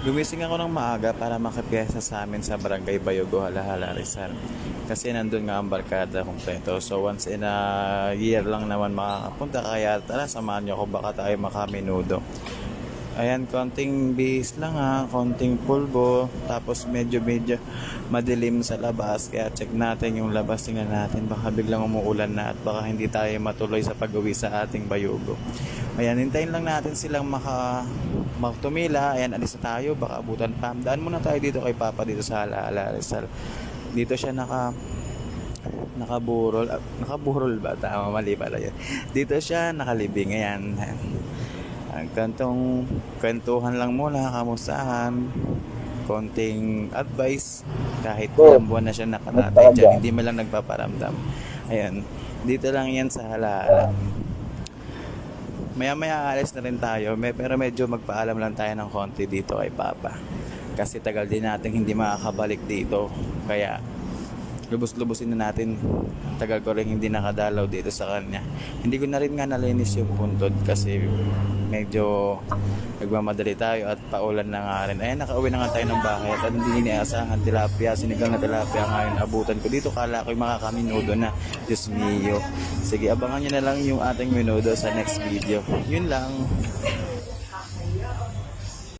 Gumising ako ng maaga para makipiyesa sa amin sa Barangay Bayogo, Halahala, Rizal. Kasi nandun nga ang barkada kumpleto. So once in a year lang naman makakapunta. Kaya tara, samahan nyo ako, baka tayo makaminudo. Ayan, konting bihis lang ha, konting pulbo. Tapos medyo madilim sa labas. Kaya check natin yung labas, tingnan natin. Baka biglang umuulan na at baka hindi tayo matuloy sa pag-uwi sa ating Bayogo. Ayan, hintayin lang natin silang magtumila. Ayan, alis na tayo, baka abutan pa. Daan muna tayo dito kay Papa dito sa Halahala, Rizal. Dito siya nakaburol ba? Tama, mali pala yun. Dito siya nakalibing. Ayan. Ang kantong kwentuhan lang muna, kamustahan, konting advice, kahit ilang buwan na siya nakatatay dyan, hindi man lang nagpaparamdam. Ayan, dito lang yan sa Halahala. Maya alis na rin tayo, pero medyo magpaalam lang tayo ng konti dito kay Papa. Kasi tagal din natin hindi makakabalik dito, kaya lubos-lubusin na natin. Tagal ko rin hindi nakadalaw dito sa kanya. Hindi ko na rin nga nalinis yung puntod kasi medyo nagmamadali tayo at paulan na nga rin. Ayan, nakauwi na nga tayo ng bahay at hindi iniasahan tilapia, sinigang na tilapia ngayon abutan ko dito. Kala ko yung makakaminudo na. Diyos mio. Sige, abangan nyo na lang yung ating minudo sa next video. Yun lang.